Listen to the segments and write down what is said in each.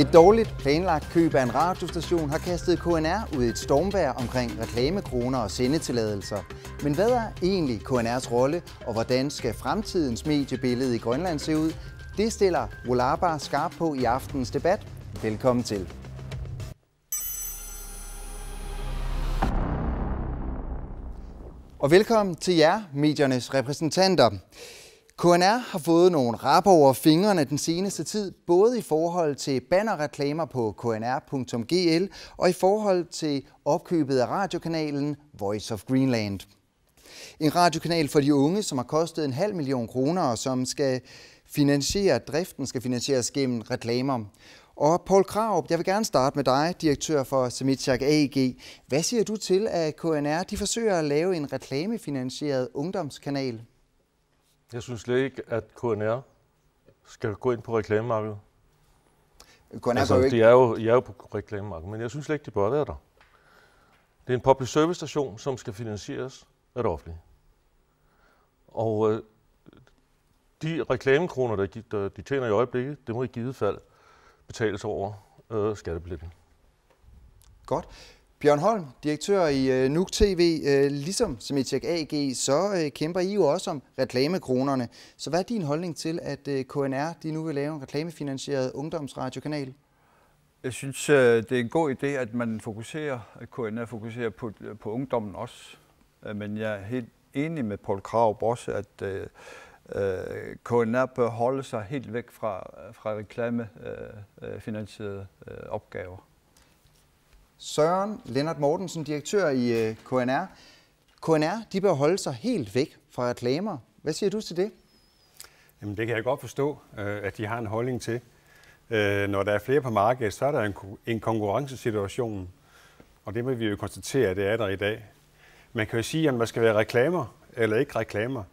Et dårligt planlagt køb af en radiostation har kastet KNR ud i et stormvejr omkring reklamekroner og sendetilladelser. Men hvad er egentlig KNR's rolle, og hvordan skal fremtidens mediebillede i Grønland se ud? Det stiller Volaba skarp på i aftenens debat. Velkommen til. Og velkommen til jer, mediernes repræsentanter. KNR har fået nogle rap over fingrene den seneste tid, både i forhold til bannerreklamer på knr.gl og i forhold til opkøbet af radiokanalen Voice of Greenland. En radiokanal for de unge, som har kostet 500.000 kroner og som skal finansiere driften, skal finansieres gennem reklamer. Og Poul Krarup, jeg vil gerne starte med dig, direktør for Semitjak AG. Hvad siger du til, at KNR de forsøger at lave en reklamefinansieret ungdomskanal? Jeg synes slet ikke, at KNR skal gå ind på reklamemarkedet. De er jo på reklamemarkedet, men jeg synes slet ikke, de bør være der. Det er en public service station, som skal finansieres af det offentlige. Og de reklamekroner, de tjener i øjeblikket, det må i givet fald betales over skattebilletten. Godt. Bjørn Holm, direktør i Nuuk TV, ligesom Semitjak AG, så kæmper I jo også om reklamekronerne. Så hvad er din holdning til, at KNR de nu vil lave en reklamefinansieret ungdomsradiokanal? Jeg synes, det er en god idé, at KNR fokuserer på ungdommen også. Men jeg er helt enig med Poul Krarup også, at KNR bør holde sig helt væk fra reklamefinansierede opgaver. Søren Lennart Mortensen, direktør i KNR. KNR de bør holde sig helt væk fra reklamer. Hvad siger du til det? Jamen, det kan jeg godt forstå, at de har en holdning til. Når der er flere på markedet, så er der en konkurrencesituation, og det må vi jo konstatere, at det er der i dag. Man kan jo sige, at der skal være reklamer eller ikke reklamer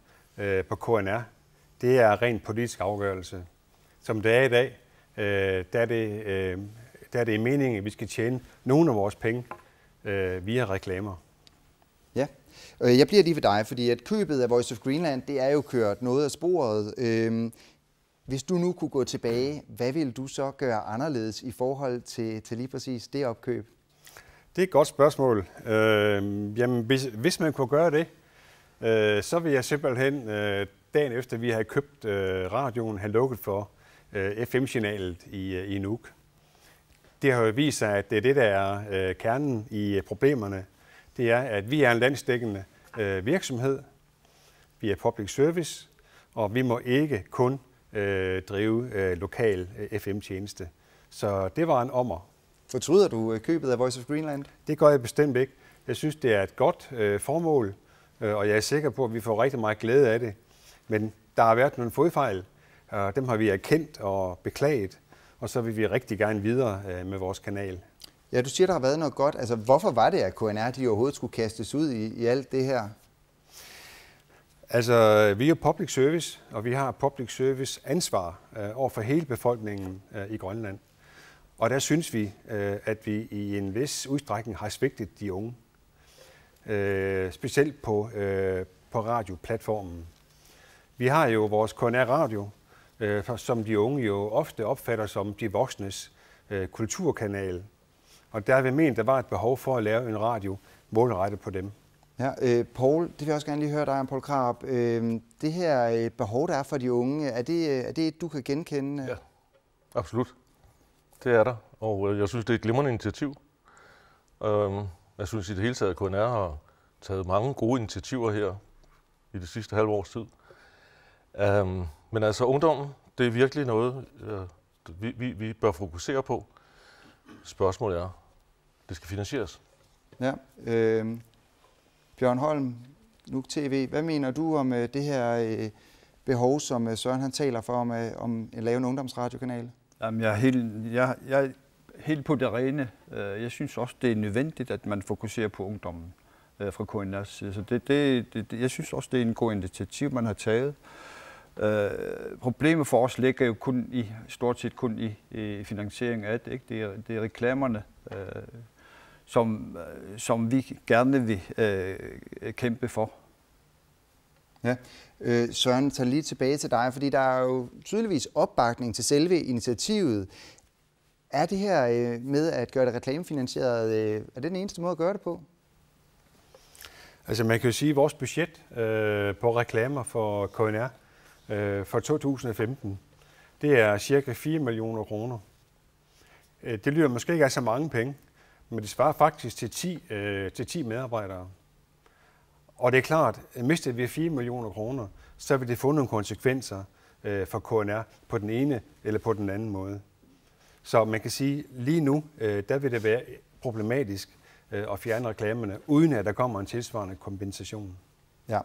på KNR. Det er rent politisk afgørelse. Som det er i dag, der er det meningen, at vi skal tjene nogle af vores penge via reklamer. Ja, jeg bliver lige ved dig, fordi at købet af Voice of Greenland, det er jo kørt noget af sporet. Hvis du nu kunne gå tilbage, hvad ville du så gøre anderledes i forhold til lige præcis det opkøb? Det er et godt spørgsmål. Jamen, hvis man kunne gøre det, så vil jeg simpelthen dagen efter vi har købt radioen, have lukket for FM-signalet i Nuuk. Det har jo vist sig, at det er det, der er kernen i problemerne. Det er, at vi er en landsdækkende virksomhed. Vi er public service, og vi må ikke kun drive lokal FM-tjeneste. Så det var en ommer. Fortryder du købet af Voice of Greenland? Det gør jeg bestemt ikke. Jeg synes, det er et godt formål, og jeg er sikker på, at vi får rigtig meget glæde af det. Men der har været nogle fodfejl, og dem har vi erkendt og beklaget. Og så vil vi rigtig gerne videre med vores kanal. Ja, du siger, der har været noget godt. Altså, hvorfor var det, at KNR de overhovedet skulle kastes ud i alt det her? Altså, vi er public service, og vi har public service ansvar over for hele befolkningen i Grønland. Og der synes vi, at vi i en vis udstrækning har svigtet de unge. Specielt på radioplatformen. Vi har jo vores KNR Radio, som de unge jo ofte opfatter som de voksnes kulturkanal. Og der har vi ment, der var et behov for at lave en radio målrettet på dem. Ja, Poul, det vil jeg også gerne lige høre dig om, Poul Krarup. Det her behov, der er for de unge, er det et, du kan genkende? Ja, absolut. Det er der, og jeg synes, det er et glimrende initiativ. Jeg synes i det hele taget, at KNR har taget mange gode initiativer her i det sidste halve års tid. Men altså ungdommen, det er virkelig noget, vi bør fokusere på. Spørgsmålet er, det skal finansieres. Ja, Bjørn Holm, Nuuk TV, hvad mener du om det her behov, som Søren han taler for om at lave en ungdomsradiokanal? Jamen, jeg er helt på det rene. Jeg synes også, det er nødvendigt, at man fokuserer på ungdommen fra KNR's side. Så jeg synes også, det er en god initiativ, man har taget. Problemet for os ligger jo stort set kun i finansiering af det. Ikke? Det er reklamerne, som vi gerne vil kæmpe for. Ja. Søren, tager lige tilbage til dig, fordi der er jo tydeligvis opbakning til selve initiativet. Er det her med at gøre det reklamefinansieret, er det den eneste måde at gøre det på? Altså man kan jo sige, at vores budget på reklamer for KNR for 2015, det er cirka 4 millioner kroner. Det lyder måske ikke af så mange penge, men det svarer faktisk til 10 medarbejdere. Og det er klart, at mister vi 4 millioner kroner, så vil det få nogle konsekvenser for KNR på den ene eller på den anden måde. Så man kan sige, at lige nu, der vil det være problematisk at fjerne reklamerne, uden at der kommer en tilsvarende kompensation. Ja,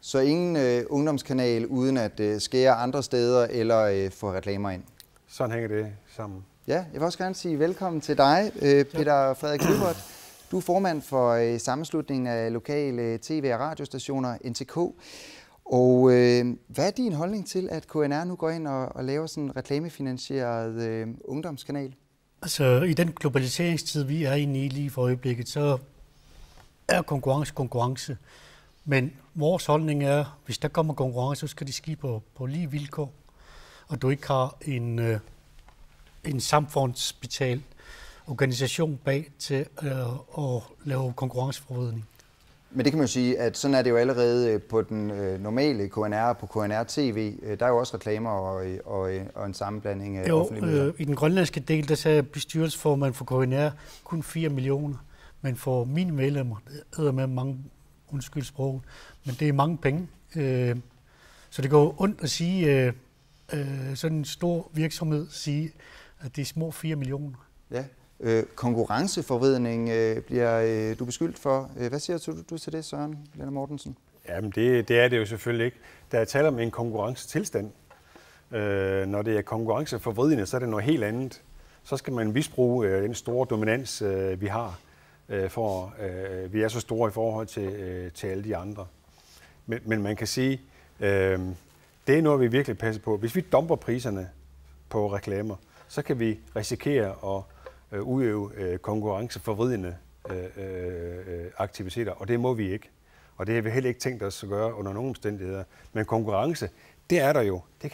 så ingen ungdomskanal uden at skære andre steder eller få reklamer ind. Sådan hænger det sammen. Ja, jeg vil også gerne sige velkommen til dig, Peter Frederik Lybert. Du er formand for sammenslutningen af lokale tv- og radiostationer, NTK. Og hvad er din holdning til, at KNR nu går ind og laver sådan en reklamefinansieret ungdomskanal? Altså i den globaliseringstid, vi er inde i lige for øjeblikket, så er konkurrence. Men vores holdning er, hvis der kommer konkurrence, så skal det ske på lige vilkår. Og du ikke har en samfundsbetalt organisation bag til at lave konkurrenceforvridning. Men det kan man jo sige, at sådan er det jo allerede på den normale KNR på KNR TV. Der er jo også reklamer og en sammenblanding af offentlige midler. I den grønlandske del, der sagde bestyrelsesformand for KNR kun 4 millioner. Men for mine medlemmer, det er med mange undskyld men det er mange penge. Så det går ondt at sige, sådan en stor virksomhed sige, at det er små 4 millioner. Ja. Konkurrenceforvridning bliver du beskyldt for. Hvad siger du til det, Søren Lennart Mortensen? Jamen det er det jo selvfølgelig ikke. Der er tale om en konkurrencetilstand. Når det er konkurrenceforvridende, så er det noget helt andet. Så skal man misbruge den store dominans, vi har, for vi er så store i forhold til alle de andre. Men man kan sige, det er noget, vi virkelig passer på. Hvis vi dumper priserne på reklamer, så kan vi risikere at udøve konkurrenceforvridende aktiviteter, og det må vi ikke. Og det har vi heller ikke tænkt os at gøre under nogen omstændigheder. Men konkurrence, det er der jo. Det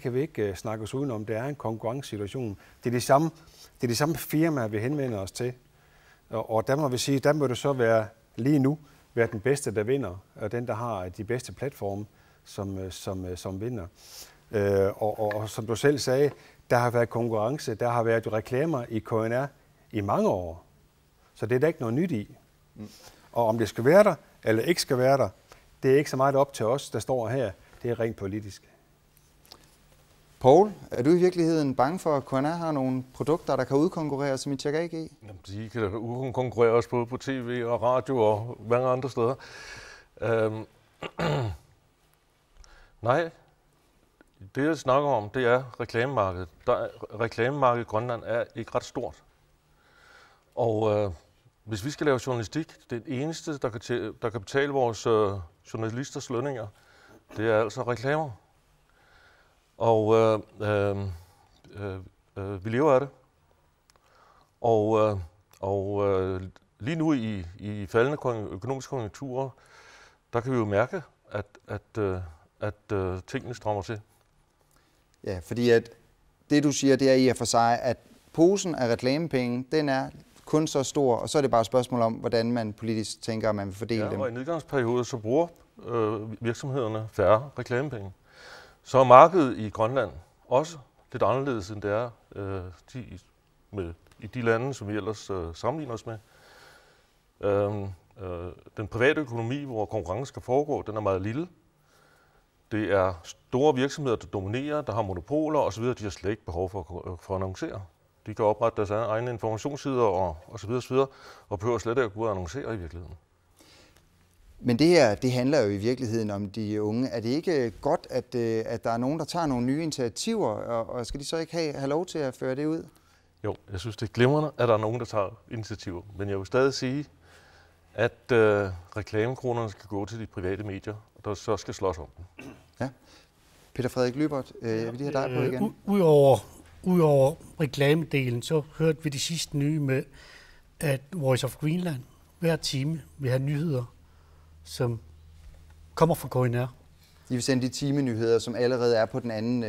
kan vi ikke snakke os udenom. Det er en konkurrencesituation. Det er de samme firmaer, vi henvender os til. Og der må vi sige, der må det så være lige nu være den bedste, der vinder, og den, der har de bedste platforme, som vinder. Og som du selv sagde, der har været konkurrence, der har været reklamer i KNR i mange år. Så det er der ikke noget nyt i. Og om det skal være der, eller ikke skal være der, det er ikke så meget op til os, der står her. Det er rent politisk. Poul, er du i virkeligheden bange for, at KNR har nogle produkter, der kan udkonkurrere, som I tjekker ikke i? Jamen, de kan da udkonkurrere os både på tv og radio og mange andre steder. Nej. Det, jeg snakker om, det er reklamemarkedet. Reklamemarkedet i Grønland er ikke ret stort. Og hvis vi skal lave journalistik, det eneste, der kan betale vores journalisters lønninger, det er altså reklamer. Og vi lever af det. Og lige nu i faldende økonomiske konjunkturer, der kan vi jo mærke, at tingene strømmer til. Ja, fordi at det du siger, det er i og for sig, at posen af reklamepenge, den er kun så stor, og så er det bare et spørgsmål om, hvordan man politisk tænker, at man vil fordele dem. Og i nedgangsperiode, så bruger virksomhederne færre reklamepenge. Så er markedet i Grønland også lidt anderledes, end det er i de lande, som vi ellers sammenligner os med. Den private økonomi, hvor konkurrence skal foregå, den er meget lille. Det er store virksomheder, der dominerer, der har monopoler osv. De har slet ikke behov for at annoncere. De kan oprette deres egne informationssider og så videre, og behøver slet ikke at gå ud og annoncere i virkeligheden. Men det her, det handler jo i virkeligheden om de unge. Er det ikke godt, at der er nogen, der tager nogle nye initiativer, og skal de så ikke have lov til at føre det ud? Jo, jeg synes, det er glimrende, at der er nogen, der tager initiativer. Men jeg vil stadig sige, at reklamekronerne skal gå til de private medier, og der så skal slås om dem. Ja. Peter Frederik Lybert, jeg vil lige have dig på igen. Udover reklamedelen, så hørte vi det sidste nye med, at Voice of Greenland hver time vil have nyheder, som kommer fra KNR. De vil sende de timenyheder, som allerede er på den anden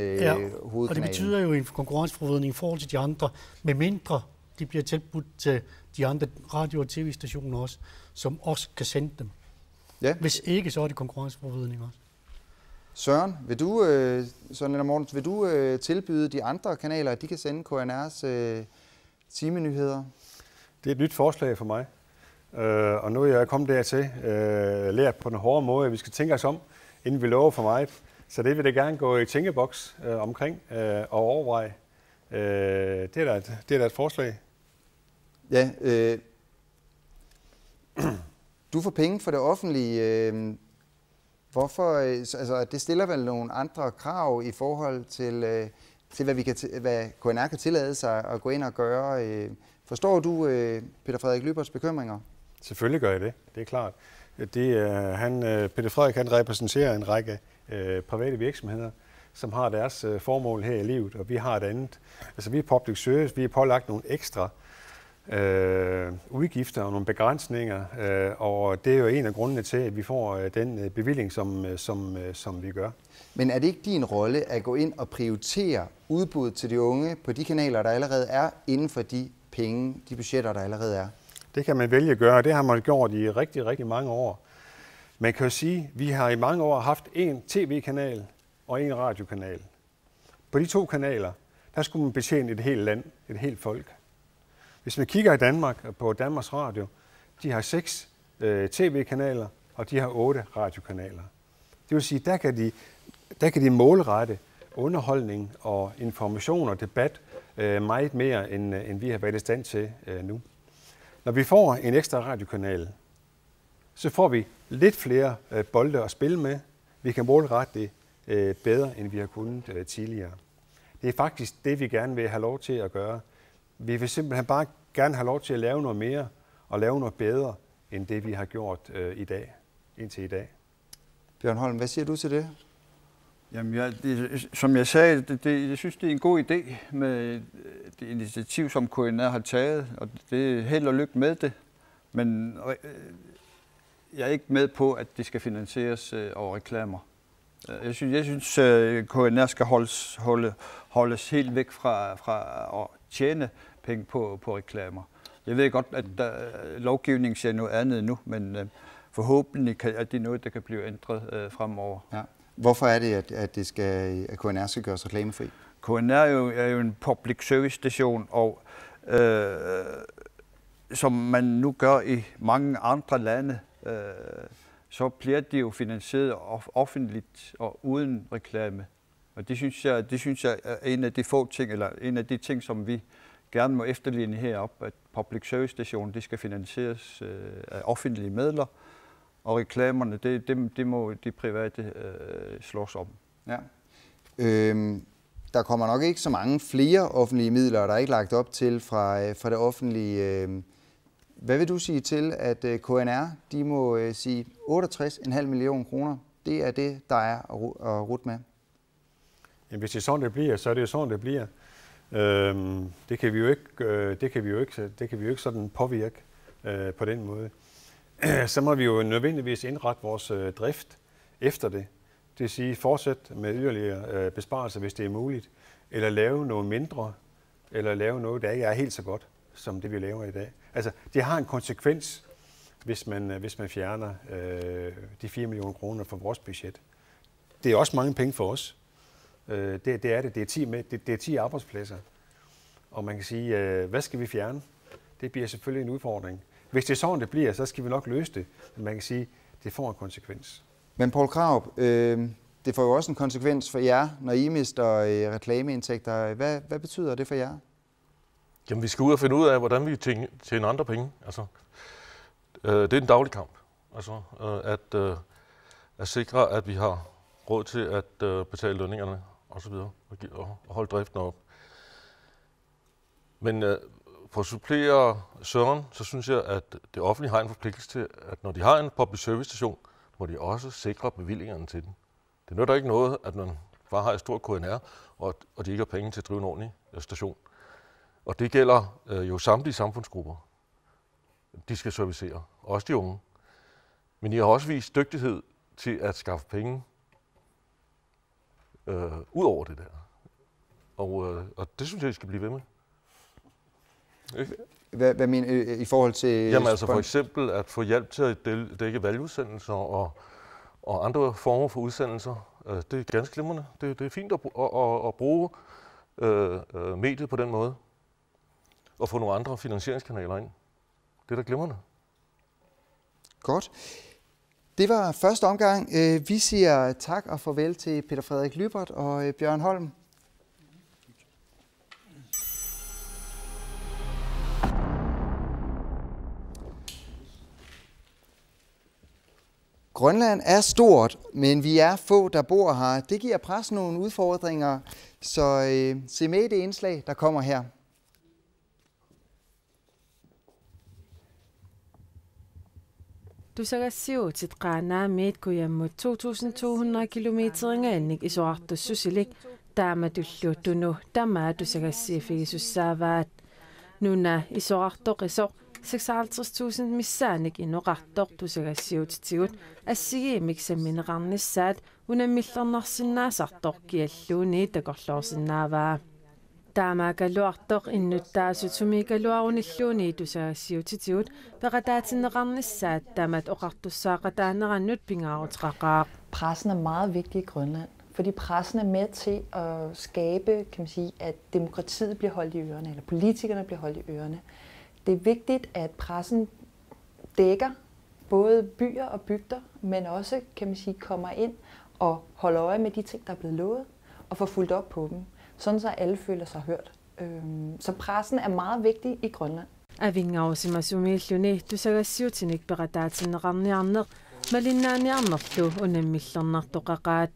hovedkanal. Og det betyder jo en konkurrenceforvridning i forhold til de andre, med mindre de bliver tilbudt til de andre radio- og tv-stationer også, som også kan sende dem. Ja. Hvis ikke, så er det konkurrenceforvridning også. Søren, Søren Mortensen, vil du tilbyde de andre kanaler, at de kan sende KNR's timenyheder? Det er et nyt forslag for mig, og nu er jeg kommet dertil, lært på den hårde måde, at vi skal tænke os om, inden vi lover for meget. Så det vil jeg gerne gå i tænkeboks omkring og overveje. Det er da et forslag. Ja, du får penge for det offentlige. Hvorfor? Altså, det stiller vel nogle andre krav i forhold til hvad KNR kan tillade sig at gå ind og gøre. Forstår du Peter Frederik Lyberts bekymringer? Selvfølgelig gør jeg det. Det er klart. Peter Frederik han repræsenterer en række private virksomheder, som har deres formål her i livet, og vi har et andet. Altså vi er public service, vi er pålagt nogle ekstra udgifter og nogle begrænsninger, og det er jo en af grundene til, at vi får den bevilling, som vi gør. Men er det ikke din rolle at gå ind og prioritere udbud til de unge på de kanaler, der allerede er, inden for de penge, de budgetter, der allerede er? Det kan man vælge at gøre, og det har man gjort i rigtig, rigtig mange år. Man kan jo sige, at vi har i mange år haft en tv-kanal og en radiokanal. På de to kanaler, der skulle man betjene et helt land, et helt folk. Hvis man kigger i Danmark på Danmarks Radio, de har 6 tv-kanaler, og de har 8 radiokanaler. Det vil sige, der kan de målrette underholdning og information og debat meget mere, end vi har været i stand til nu. Når vi får en ekstra radiokanal, så får vi lidt flere bolde at spille med. Vi kan målrette det bedre, end vi har kunnet tidligere. Det er faktisk det, vi gerne vil have lov til at gøre. Vi vil simpelthen bare gerne have lov til at lave noget mere og lave noget bedre, end det, vi har gjort indtil i dag. Bjørn Holm, hvad siger du til det? Jamen, som jeg sagde, jeg synes, det er en god idé med det initiativ, som KNR har taget, og det er held og lykke med det. Men jeg er ikke med på, at det skal finansieres over reklamer. Jeg synes KNR skal holdes helt væk fra at tjene penge på reklamer. Jeg ved godt, at lovgivningen siger noget andet nu, men forhåbentlig er det noget, der kan blive ændret fremover. Ja. Hvorfor er det, at KNR skal gøres reklamefri? KNR er jo en public service station, og som man nu gør i mange andre lande, så bliver de jo finansieret offentligt og uden reklame. Og det synes jeg er en af de få ting, eller en af de ting, som vi gerne må efterligne heroppe, at public service stationen, det skal finansieres af offentlige midler, og reklamerne, det må de private slås om. Ja. Der kommer nok ikke så mange flere offentlige midler, der er ikke lagt op til fra det offentlige. Hvad vil du sige til, at KNR de må sige 68,5 millioner kroner? Det er det, der er at rute med. Jamen, hvis det er sådan, det bliver, så er det jo sådan, det bliver. Det kan vi jo ikke sådan påvirke på den måde. Så må vi jo nødvendigvis indrette vores drift efter det. Det vil sige fortsætte med yderligere besparelser, hvis det er muligt, eller lave noget mindre, eller lave noget, der ikke er helt så godt, som det vi laver i dag. Altså, det har en konsekvens, hvis man fjerner de 4 millioner kroner fra vores budget. Det er også mange penge for os. Det er det. Det er 10 arbejdspladser. Og man kan sige, hvad skal vi fjerne? Det bliver selvfølgelig en udfordring. Hvis det er sådan, det bliver, så skal vi nok løse det. Men man kan sige, det får en konsekvens. Men Poul Krarup, det får jo også en konsekvens for jer, når I mister reklameindtægter. Hvad betyder det for jer? Jamen, vi skal ud og finde ud af, hvordan vi tjener andre penge. Altså, det er en daglig kamp. Altså, at sikre, at vi har råd til at betale lønningerne osv. og holde driften op. Men for at supplere Søren, så synes jeg, at det offentlige har en forpligtelse til, at når de har en public service station, må de også sikre bevillingerne til den. Det nytter ikke noget, at man bare har et stort KNR, og de ikke har penge til at drive en ordentlig station. Og det gælder jo samtlige samfundsgrupper. De skal servicere, også de unge. Men de har også vist dygtighed til at skaffe penge ud over det der. Og det synes jeg, I skal blive ved med. Ikke? Hvad mener i forhold til... Jamen altså for eksempel at få hjælp til at dække valgudsendelser og andre former for udsendelser. Det er ganske glimrende. Det er fint at bruge mediet på den måde. Og få nogle andre finansieringskanaler ind. Det er da glimrende. Godt. Det var første omgang. Vi siger tak og farvel til Peter Frederik Lybert og Bjørn Holm. Grønland er stort, men vi er få, der bor her. Det giver pressen nogle udfordringer, så se med i det indslag, der kommer her. Tusagassiutit qaanaamiit kuyammut 2200 kilometeringaannik isuartussusilik taamatulluuttunu tamaa tusagassiifigisussaavaat nuna isuartoqisoq 56.000 missaanik inuqartoq tusagassiutitigut assigiimik sammineqarnissaat unamillernersinnaasartoq kialluuni takorloorsinnaavaa таамаакалуартоқ иннуттаасутуми калуаруниллуuni тусаассиутитигут пеқатаатинеқарниссаат таамат оқартуссаақатаанераннут пингаарутеқақаа. Pressen er meget vigtig i Grønland, fordi pressen er med til at skabe, kan man sige, at demokratiet bliver holdt i ørerne, eller politikerne bliver holdt i ørerne. Det er vigtigt, at pressen dækker både byer og bygder, men også, kan man sige, kommer ind og holder øje med de ting, der er blevet lovet, og får fulgt op på dem. Sådan så alle føler sig hørt. Så pressen er meget vigtig i Grønland. Авингаусимасумииллуни тусагассиутиник пеқатаатинеқарниарнеқ малиннаaniarnerlu унаммиллернартоқақаат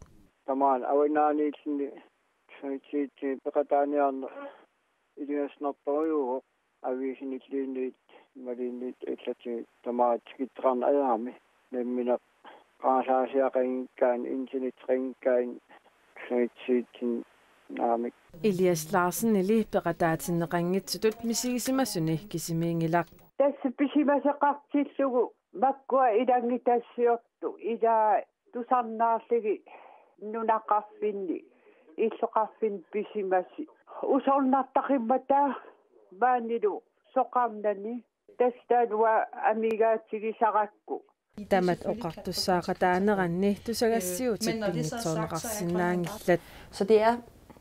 тамаан авинаанииллни саитсиити пеқатааниарне илигаснарторюу ависиниллиинниит малинниит иллати тамаатикиттеқарна аjaami наммина qaasаасиақангкаан интинитрингкаан саитсиитин Elias Larsen eli peqataatinneqanngitsutut misigisimmasuni kisimiingilaq tässä pisimaseqartillugu makkua ilangitassiortu ila tusannaarligi nunaqarfinni illoqarfin pisimasi usornartaqimmata maanilu soqarnani tastalua amigaatigisaqakku tamat oqartussaaqataaneranni tusagassiutit pinnitsoorneqarsinnaangillat. Så det er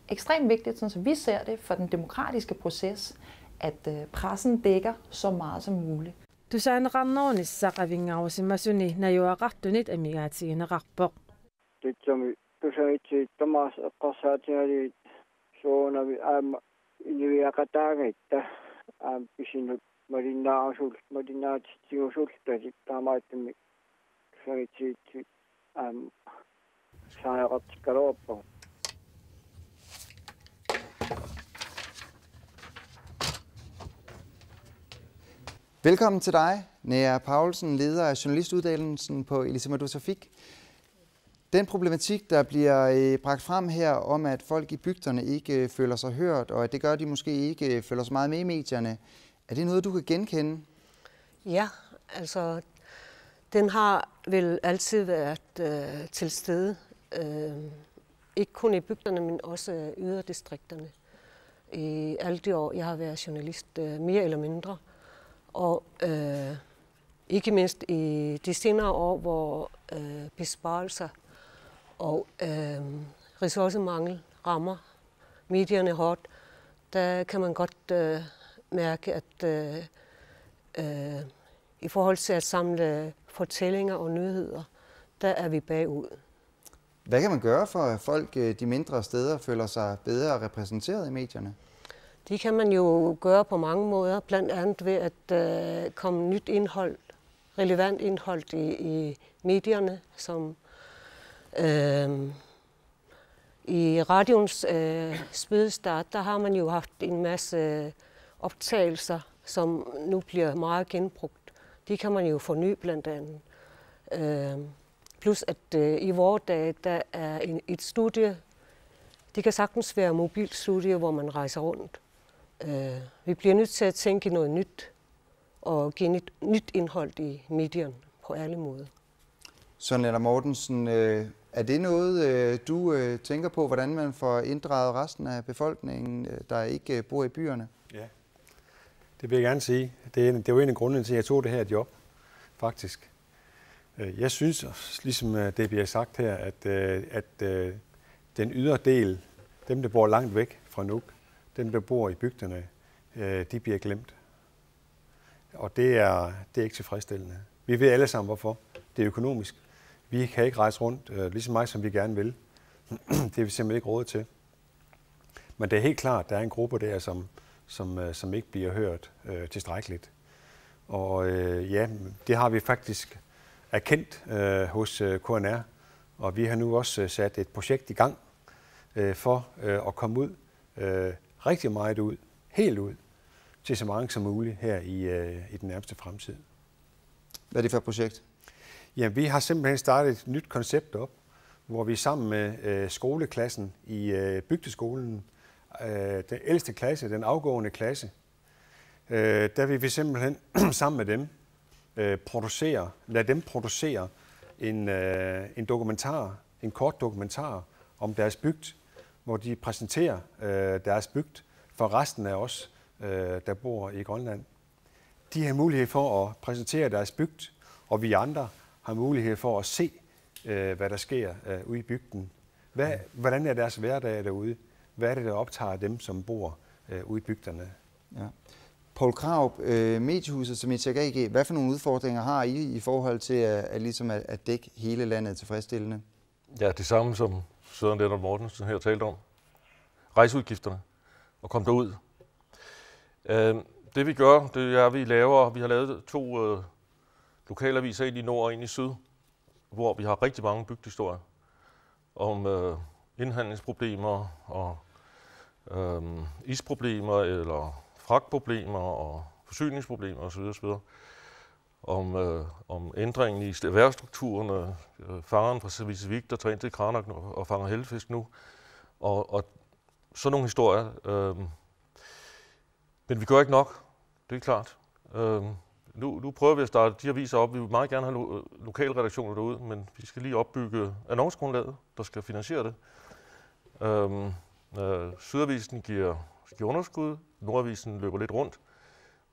ekstremt vigtigt, sådan som vi ser det, for den demokratiske proces, at pressen dækker så meget som muligt. Tusaaneqarnerunissaqavingarusimasuni najuaqartunit amigaatigineqarpoq. Titsami tusaitsi tamas eqqarsaatingali soonami aama iniviaqataagaitta aam pisinut malinnaatitingusultati taamaattimi tusaitsi aam saaneqartikkaluarpoq. Velkommen til dig, Nea Paulsen, leder af journalistuddannelsen på Elisamatou Sofiq. Den problematik, der bliver bragt frem her om, at folk i bygderne ikke føler sig hørt, og at det gør, at de måske ikke følger så meget med i medierne, er det noget, du kan genkende? Ja, altså den har vel altid været til stede. Ikke kun i bygderne, men også i yderdistrikterne. I alle de år, jeg har været journalist, mere eller mindre. Og ikke mindst i de senere år, hvor besparelser og ressourcemangel rammer medierne hårdt, der kan man godt mærke, at i forhold til at samle fortællinger og nyheder, der er vi bagud. Hvad kan man gøre for, at folk de mindre steder føler sig bedre repræsenteret i medierne? Det kan man jo gøre på mange måder, blandt andet ved at komme nyt indhold, relevant indhold i medierne, som i radioens spædestart, der har man jo haft en masse optagelser, som nu bliver meget genbrugt. De kan man jo forny blandt andet. Plus at i vores dage, der er et studie, det kan sagtens være et mobilt studie, hvor man rejser rundt. Vi bliver nødt til at tænke noget nyt og give nyt indhold i medierne på alle måder. Søren Lennart Mortensen, Er det noget, du tænker på, hvordan man får inddraget resten af befolkningen, der ikke bor i byerne? Ja, det vil jeg gerne sige. Det er jo en af grundene til, at jeg tog det her job, faktisk. Jeg synes, ligesom det bliver sagt her, at den ydre del, dem der bor langt væk fra Nuuk, dem der bor i bygderne, de bliver glemt. Og det er ikke tilfredsstillende. Vi ved alle sammen, hvorfor. Det er økonomisk. Vi kan ikke rejse rundt lige så meget, som vi gerne vil. Det er vi simpelthen ikke råd til. Men det er helt klart, at der er en gruppe der, som ikke bliver hørt tilstrækkeligt. Og ja, det har vi faktisk erkendt hos KNR. Og vi har nu også sat et projekt i gang for at komme ud, rigtig meget ud, helt ud, til så mange som muligt her i den nærmeste fremtid. Hvad er det for et projekt? Ja, vi har simpelthen startet et nyt koncept op, hvor vi sammen med skoleklassen i bygdeskolen, den ældste klasse, den afgående klasse, der vil vi simpelthen sammen med dem lade dem producere en dokumentar, en kort dokumentar om deres bygd, hvor de præsenterer deres bygd for resten af os, der bor i Grønland. De har mulighed for at præsentere deres bygd, og vi andre har mulighed for at se, hvad der sker ude i bygden. Hvordan er deres hverdag derude? Hvad er det, der optager dem, som bor ude i bygderne? Ja. Poul Krarup, Mediehuset som Mediatek AG, hvad for nogle udfordringer har I forhold til at dække hele landet tilfredsstillende? Ja, det samme som Søren Lennart Mortensen her talte om. Rejseudgifterne og komme derud. Det vi gør, det er, at vi har lavet 2 lokalaviser, en i nord og en i syd, hvor vi har rigtig mange bygdehistorier om indhandlingsproblemer og isproblemer eller fragtproblemer og forsyningsproblemer osv. Om ændringen i erhvervsstrukturen, fangeren fra Servisevik, der tager ind til Qaanaaq og fanger hellefisk nu, og sådan nogle historier. Men vi gør ikke nok, det er klart. Nu prøver vi at starte de aviser op. Vi vil meget gerne have lokalredaktioner derude, men vi skal lige opbygge annoncegrundlaget, der skal finansiere det. Sydavisen giver underskud, Nordavisen løber lidt rundt,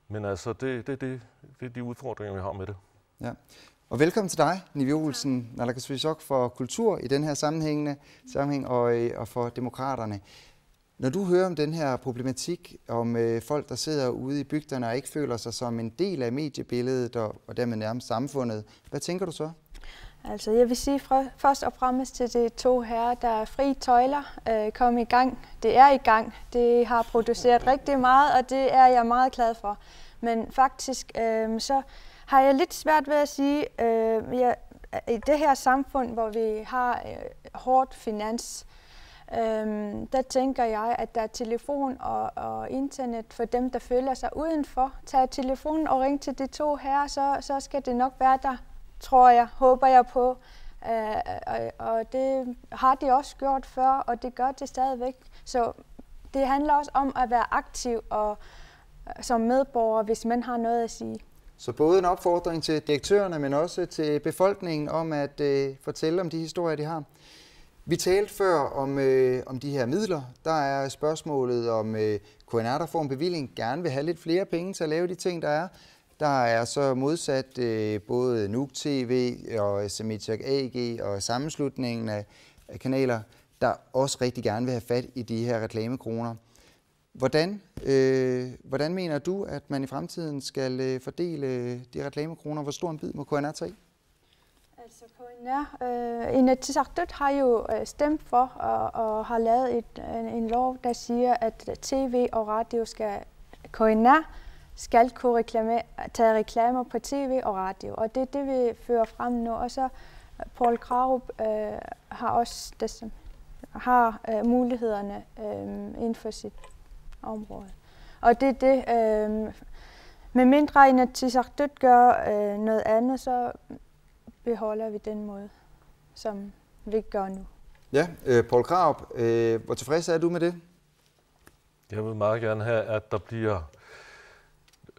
men altså det er de udfordringer, vi har med det. Ja. Og velkommen til dig, Nivi Olsen, naalakkersuisoq for kultur i den her sammenhæng og for demokraterne. Når du hører om den her problematik om folk, der sidder ude i bygderne og ikke føler sig som en del af mediebilledet og dermed nærmest samfundet, hvad tænker du så? Altså, jeg vil sige først og fremmest til de 2 herrer, der er frie tøjler, kom i gang. Det er i gang. Det har produceret rigtig meget, og det er jeg meget glad for. Men faktisk så har jeg lidt svært ved at sige, i det her samfund, hvor vi har hårdt finans, der tænker jeg, at der er telefon og internet for dem, der føler sig udenfor. Tag telefonen og ring til de 2 herrer, så skal det nok være der, tror jeg, håber jeg på. Og det har de også gjort før, og det gør det stadigvæk. Så det handler også om at være aktiv og som medborger, hvis man har noget at sige. Så både en opfordring til direktørerne, men også til befolkningen om at fortælle om de historier, de har. Vi talte før om de her midler. Der er spørgsmålet om KNR, der får en bevilling, gerne vil have lidt flere penge til at lave de ting, der er. Der er så modsat både Nuuk TV og Mediatek AG og sammenslutningen af kanaler, der også rigtig gerne vil have fat i de her reklamekroner. Hvordan mener du, at man i fremtiden skal fordele de reklamekroner? Hvor stor en bid må KNR tage? Altså KNR, Inatsisartut har jo stemt for og har lavet en lov, der siger, at tv og radio KNR skal kunne tage reklamer på tv og radio. Og det er det, vi fører frem nu. Og så Poul Krarup har også mulighederne inden for sit område. Og det er det, med mindre Inatsisartut gør noget andet, så beholder vi den måde, som vi gør nu. Ja, Poul Krarup, hvor tilfreds er du med det? Jeg vil meget gerne have, at der bliver...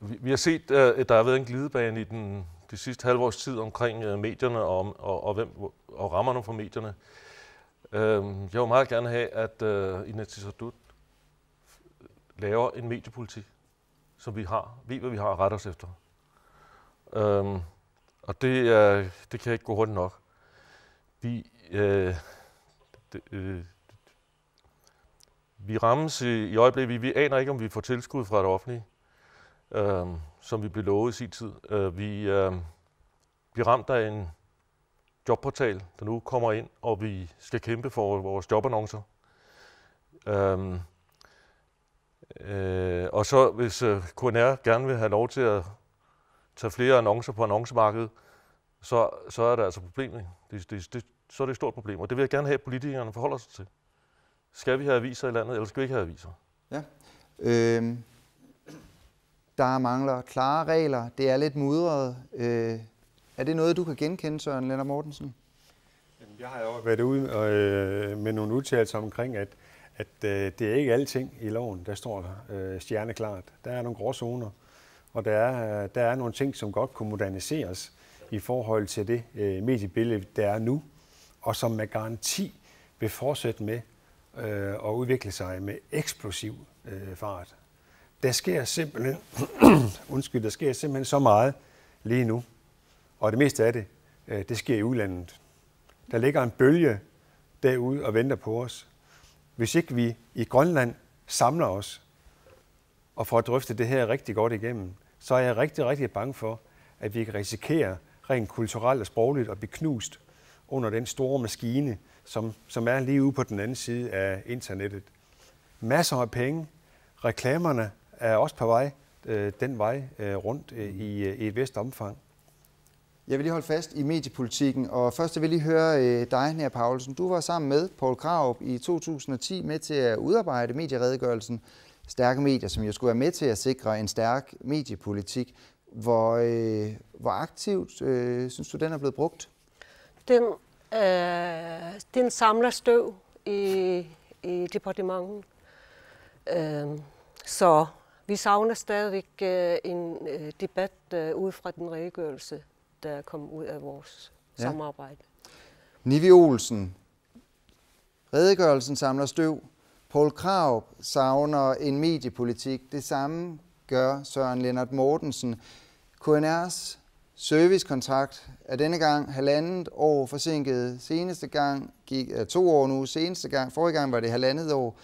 Vi har set, at der har været en glidebane i de sidste halve års tid omkring medierne og rammerne for medierne. Jeg vil meget gerne have, at Inatsisartut laver en mediepolitik, som vi ved, hvad vi har at rette os efter. Og det kan ikke gå hurtigt nok. Vi rammes i øjeblikket. Vi aner ikke, om vi får tilskud fra det offentlige, som vi blev lovet i sin tid. Vi bliver ramt af en jobportal, der nu kommer ind, og vi skal kæmpe for vores jobannoncer. Og så hvis KNR gerne vil have lov til at tage flere annoncer på annoncemarkedet, så er der altså problemet. Så er det et stort problem, og det vil jeg gerne have, at politikerne forholder sig til. Skal vi have aviser i landet, eller skal vi ikke have aviser? Ja. Der mangler klare regler. Det er lidt mudret. Er det noget, du kan genkende, Søren Lennart Mortensen? Jeg har jo været ude med nogle udtalelser omkring, at det er ikke alting i loven, der står stjerneklart. Der er nogle gråzoner, og der er nogle ting, som godt kunne moderniseres i forhold til det mediebillede, der er nu, og som med garanti vil fortsætte med at udvikle sig med eksplosiv fart. Der sker simpelthen så meget lige nu, og det meste af det sker i udlandet. Der ligger en bølge derude og venter på os. Hvis ikke vi i Grønland samler os og får drøftet det her rigtig godt igennem, så er jeg rigtig, rigtig bange for, at vi kan risikere rent kulturelt og sprogligt at blive knust under den store maskine, som er lige ude på den anden side af internettet. Masser af penge. Reklamerne er også på vej den vej rundt i et vist omfang. Jeg vil lige holde fast i mediepolitikken, og først vil jeg lige høre dig, Nea Paulsen. Du var sammen med Poul Krarup i 2010 med til at udarbejde medieredegørelsen Stærke Medier, som jo skulle være med til at sikre en stærk mediepolitik. Hvor aktivt synes du, den er blevet brugt? Den samler støv i departementet. Så vi savner stadigvæk en debat ud fra den redegørelse, der kom ud af vores samarbejde. Nivi Olsen, redegørelsen samler støv. Poul Krarup savner en mediepolitik. Det samme gør Søren Lennart Mortensen. KNR's servicekontrakt er denne gang 1,5 år forsinket. Seneste gang gik 2 år nu. Forrige gang var det 1,5 år.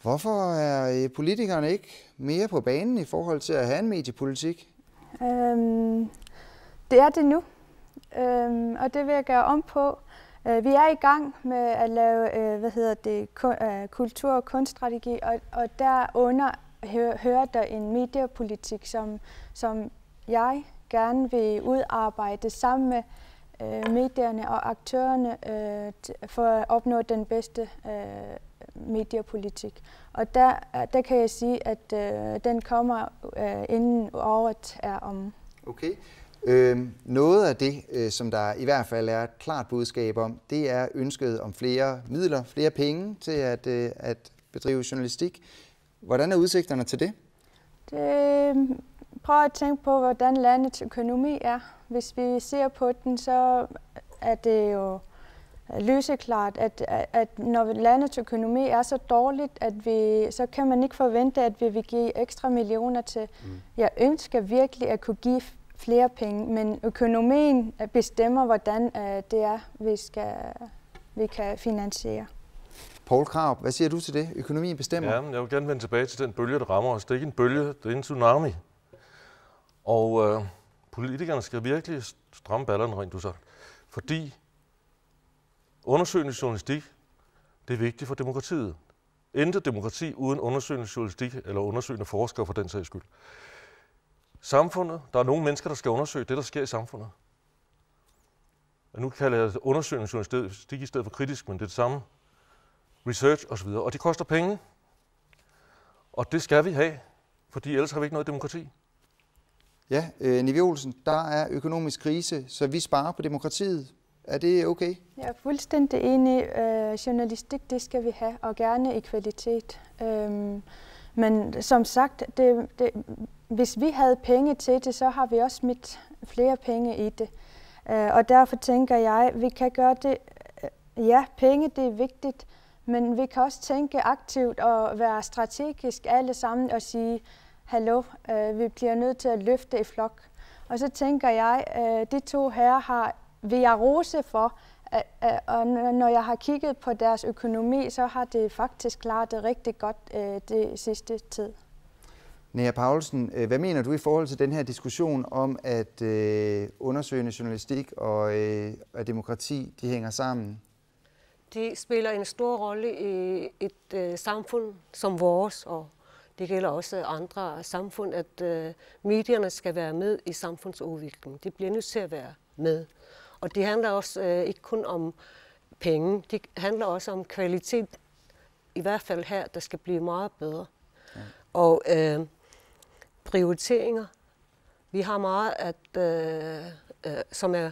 Hvorfor er politikerne ikke mere på banen i forhold til at have en mediepolitik? Det er det nu, og det vil jeg gøre om på. Vi er i gang med at lave kultur- og kunststrategi, og derunder hører der en mediepolitik, som jeg gerne vil udarbejde sammen med medierne og aktørerne for at opnå den bedste mediepolitik. Og der kan jeg sige, at den kommer inden året er om. Okay. Noget af det, som der i hvert fald er et klart budskab om, det er ønsket om flere midler, flere penge til at bedrive journalistik. Hvordan er udsigterne til det? Prøv at tænke på, hvordan landets økonomi er. Hvis vi ser på den, så er det jo lyseklart, at når landets økonomi er så dårligt, så kan man ikke forvente, at vi vil give ekstra millioner til. Jeg ønsker virkelig at kunne give flere penge, men økonomien bestemmer, hvordan det er, vi kan finansiere. Poul Krarup, hvad siger du til det? Økonomien bestemmer? Ja, jeg vil gerne vende tilbage til den bølge, der rammer os. Det er ikke en bølge, det er en tsunami. Og politikerne skal virkelig stramme ballerne, rent du sagt. Fordi undersøgende journalistik, det er vigtigt for demokratiet. Intet demokrati uden undersøgende journalistik eller undersøgende forskere for den sags skyld. Samfundet, der er nogle mennesker, der skal undersøge det, der sker i samfundet. Og nu kalder jeg det undersøgende journalistik i stedet for kritisk, men det er det samme. Research osv. Og det koster penge. Og det skal vi have, fordi ellers har vi ikke noget demokrati. Ja, Nivi Olsen, der er økonomisk krise, så vi sparer på demokratiet. Er det okay? Jeg er fuldstændig enig. Journalistik, det skal vi have, og gerne i kvalitet. Men som sagt, hvis vi havde penge til det, så har vi også smidt flere penge i det. Og derfor tænker jeg, vi kan gøre det, ja, penge det er vigtigt, men vi kan også tænke aktivt og være strategisk alle sammen og sige, hallo, vi bliver nødt til at løfte i flok. Og så tænker jeg, de to her vil jeg rose for, og når jeg har kigget på deres økonomi, så har det faktisk klaret det rigtig godt det sidste tid. Nea Paulsen, hvad mener du i forhold til den her diskussion om, at undersøgende journalistik og demokrati, de hænger sammen? De spiller en stor rolle i et samfund som vores, og det gælder også andre samfund, at medierne skal være med i samfundsudviklingen. De bliver nødt til at være med. Og det handler også ikke kun om penge, det handler også om kvalitet, i hvert fald her, der skal blive meget bedre. Ja. Og prioriteringer. Vi har meget, som er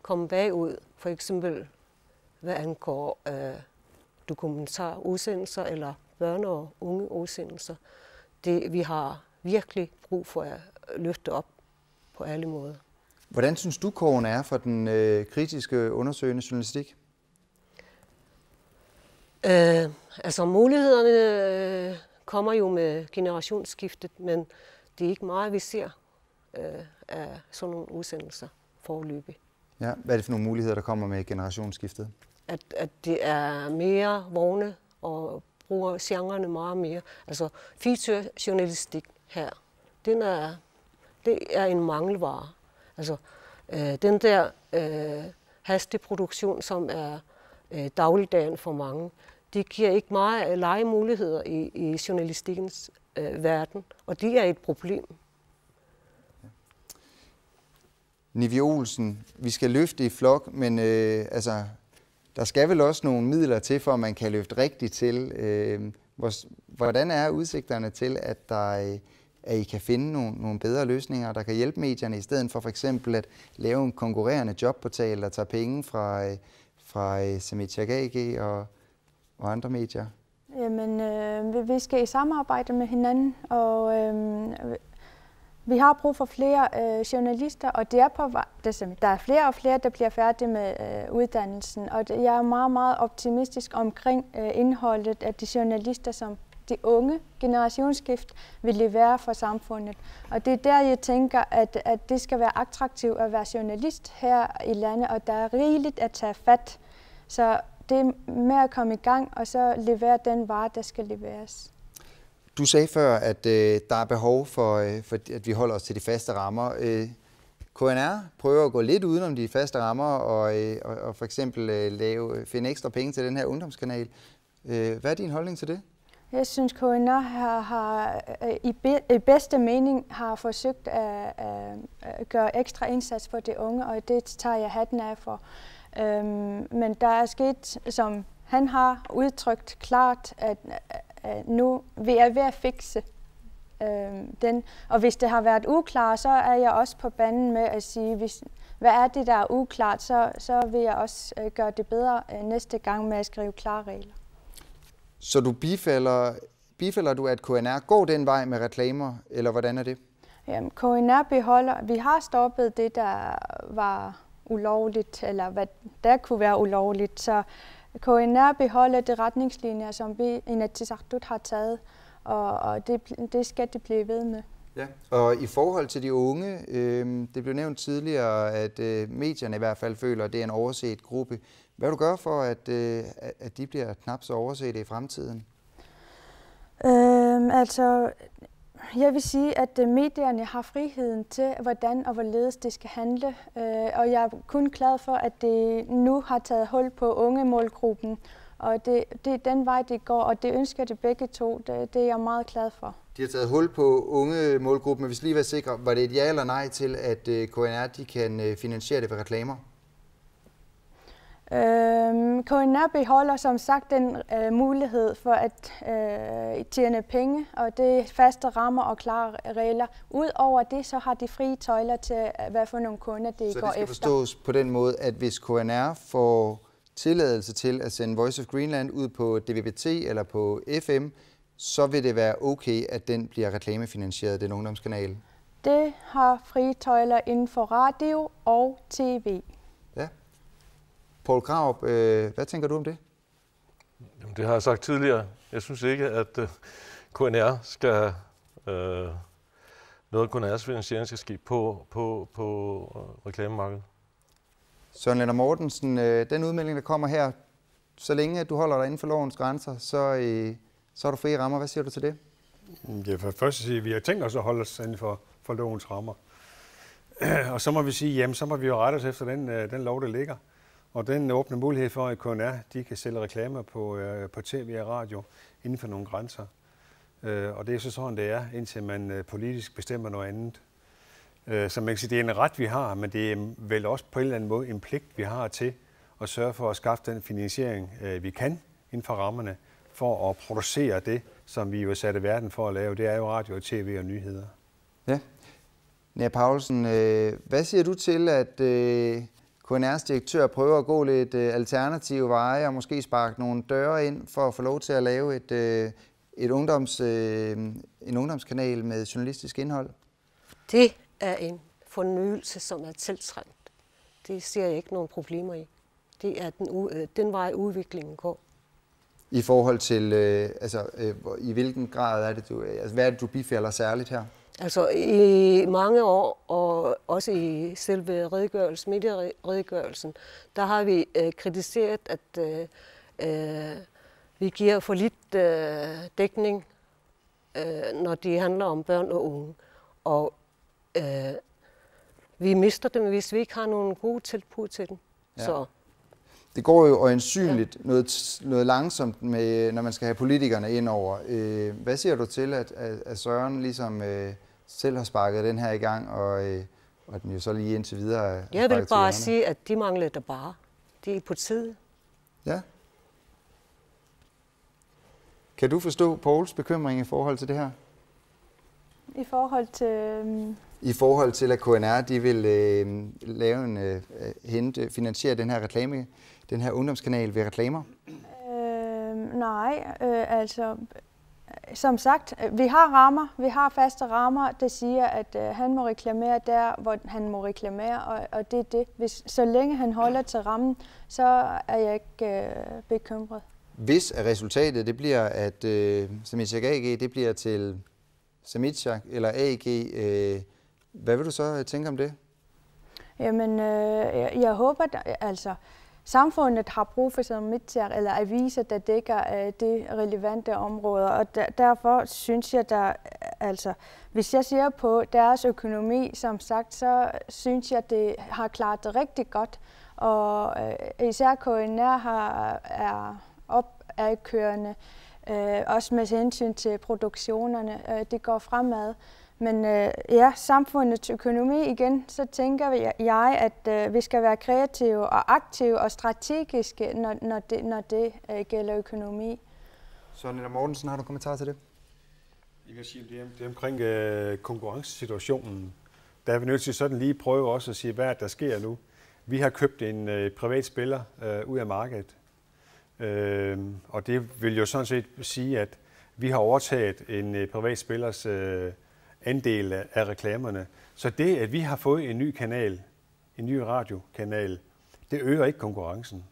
kommet bagud, for eksempel hvad angår dokumentarudsendelser eller børne- og ungeudsendelser. Vi har virkelig brug for at løfte op på alle måder. Hvordan synes du, kurven er for den kritiske undersøgende journalistik? Altså mulighederne kommer jo med generationsskiftet, men det er ikke meget, vi ser af sådan nogle udsendelser foreløbig. Ja, hvad er det for nogle muligheder, der kommer med generationsskiftet? At det er mere vogne og bruger genrerne meget mere. Altså feature-journalistik her, det er en mangelvare. Altså den der hastig produktion, som er dagligdagen for mange, det giver ikke meget legemuligheder i journalistikkens verden, og det er et problem. Nivi Olsen, vi skal løfte i flok, men der skal vel også nogle midler til, for at man kan løfte rigtigt til. Hvordan er udsigterne til, at I kan finde nogle bedre løsninger, der kan hjælpe medierne, i stedet for eksempel at lave en konkurrerende jobportal, der tager penge fra Semidja GG og andre medier? Jamen, vi skal i samarbejde med hinanden, og vi har brug for flere journalister, og det er på vej. Der er flere og flere, der bliver færdige med uddannelsen, og jeg er meget, meget optimistisk omkring indholdet af de journalister, som de unge generationsskift vil levere for samfundet. Og det er der, jeg tænker, at det skal være attraktivt at være journalist her i landet, og der er rigeligt at tage fat. Så det er med at komme i gang, og så levere den vare, der skal leveres. Du sagde før, at der er behov for, at vi holder os til de faste rammer. KNR prøver at gå lidt udenom de faste rammer og for eksempel finde ekstra penge til den her ungdomskanal. Hvad er din holdning til det? Jeg synes, KNR har i bedste mening har forsøgt at gøre ekstra indsats for de unge, og det tager jeg hatten af for. Men der er sket, som han har udtrykt klart, at nu vi er ved at fikse den. Og hvis det har været uklart, så er jeg også på banen med at sige, hvad er det, der er uklart, så vil jeg også gøre det bedre næste gang med at skrive klare regler. Så du bifalder du, at KNR går den vej med reklamer, eller hvordan er det? Jamen, KNR beholder, vi har stoppet det, der var ulovligt, eller hvad der kunne være ulovligt, så KNR beholder de retningslinjer, som vi i Inatsisartut har taget, og det skal det blive ved med. Ja. Og i forhold til de unge, det blev nævnt tidligere, at medierne i hvert fald føler, at det er en overset gruppe. Hvad vil du gøre for, at de bliver knap så overset i fremtiden? Jeg vil sige, at medierne har friheden til, hvordan og hvorledes det skal handle. Og jeg er kun glad for, at det nu har taget hul på ungemålgruppen. Og det er den vej, det går, og det ønsker de begge to. Det er jeg meget glad for. De har taget hul på ungemålgruppen, men vi skal lige være sikre. Var det et ja eller nej til, at KNR de kan finansiere det ved reklamer? KNR beholder som sagt den mulighed for at tjene penge, og det er faste rammer og klare regler. Udover det, så har de frie tøjler til, hvad for nogle kunder de går efter. Så det skal forstås på den måde, at hvis KNR får tilladelse til at sende Voice of Greenland ud på DVB-T eller på FM, så vil det være okay, at den bliver reklamefinansieret, den ungdomskanal? Det har frie tøjler inden for radio og tv. Ja. Poul Krarup, hvad tænker du om det? Jamen, det har jeg sagt tidligere. Jeg synes ikke, at KNR skal... noget af KNR's finansiering skal ske på reklamemarkedet. Søren Lennart Mortensen, den udmelding, der kommer her, så længe du holder dig inden for lovens grænser, så er du frie rammer. Hvad siger du til det? Ja, for først at sige, at vi har tænkt os at holde os inden for lovens rammer. Og så må vi sige, jamen så må vi jo rette os efter den lov, der ligger. Og den åbner mulighed for, at KNR de kan sælge reklamer på tv og radio inden for nogle grænser. Og det er så sådan, det er, indtil man politisk bestemmer noget andet. Så man kan sige, det er en ret, vi har, men det er vel også på en eller anden måde en pligt, vi har til at sørge for at skaffe den finansiering, vi kan inden for rammerne, for at producere det, som vi jo er sat i verden for at lave. Det er jo radio, tv og nyheder. Ja. Nea Paulsen, hvad siger du til, at KNR's direktør prøver at gå lidt alternative veje og måske sparke nogle døre ind for at få lov til at lave en ungdomskanal med journalistisk indhold? Det er en fornyelse, som er tiltrængt. Det ser jeg ikke nogen problemer i. Det er den vej, udviklingen går. I forhold til, i hvilken grad er det, hvad er det, du bifalder særligt her? Altså i mange år, og også i selve medieredegørelsen, der har vi kritiseret, at vi giver for lidt dækning, når det handler om børn og unge. Og vi mister dem, hvis vi ikke har nogle gode tilbud til dem. Ja. Så. Det går jo øjensynligt noget langsomt, når man skal have politikerne ind over. Hvad siger du til, at Søren ligesom selv har sparket den her i gang, og den jo så lige indtil videre... Jeg vil bare sige, at de mangler der bare. De er på tide. Ja. Kan du forstå Pouls bekymring i forhold til det her? I forhold til... I forhold til, at KNR de vil finansiere den her reklame, den her ungdomskanal ved reklamer? Nej, altså som sagt, vi har rammer, vi har faste rammer, der siger, at han må reklamere der, hvor han må reklamere, og det er det. Så længe han holder til rammen, så er jeg ikke bekymret. Hvis resultatet det bliver, at Samitsjak AG det bliver til Samitsjak eller AG, hvad vil du så tænke om det? Jamen, jeg håber, altså samfundet har brug for Samitsjak eller aviser, der dækker de relevante områder, og derfor synes jeg, altså, hvis jeg ser på deres økonomi, som sagt, så synes jeg, det har klaret det rigtig godt, og især KNR er opadkørende, også med hensyn til produktionerne, det går fremad. Men samfundets økonomi igen, så tænker jeg, at vi skal være kreative og aktive og strategiske, når det gælder økonomi. Søren Lennart Mortensen, har du kommentar til det? Jeg kan sige, det er omkring konkurrencesituationen. Der er vi nødt til sådan lige prøve også at sige, hvad der sker nu. Vi har købt en privat spiller ud af markedet. Og det vil jo sådan set sige, at vi har overtaget en privat spillers andel af reklamerne. Så det, at vi har fået en ny kanal, en ny radiokanal, det øger ikke konkurrencen.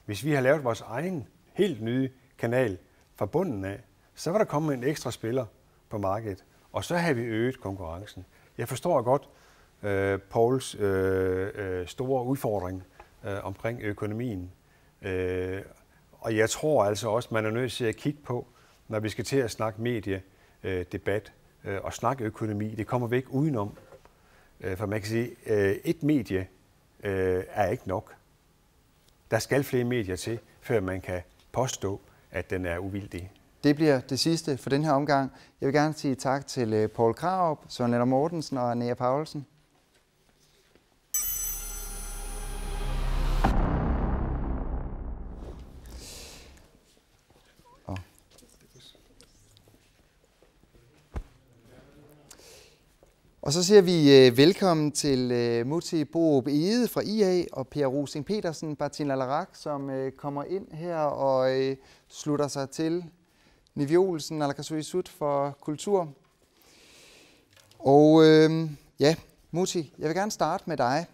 Hvis vi har lavet vores egen helt nye kanal fra bunden af, så var der kommet en ekstra spiller på markedet, og så har vi øget konkurrencen. Jeg forstår godt Pouls store udfordring omkring økonomien. Og jeg tror altså også, man er nødt til at kigge på, når vi skal til at snakke mediedebat og snakke økonomi. Det kommer vi ikke udenom. For man kan sige, at et medie er ikke nok. Der skal flere medier til, før man kan påstå, at den er uvildig. Det bliver det sidste for den her omgang. Jeg vil gerne sige tak til Poul Krarup, Søren Lennart Mortensen og Nea Paulsen. Og så siger vi velkommen til Mutti Borup Ede fra IA og Per Rosing Petersen, Bartina Larak, som kommer ind her og slutter sig til Nivi Olsen, Naalakkersuisut for kultur. Og ja, Muti, jeg vil gerne starte med dig.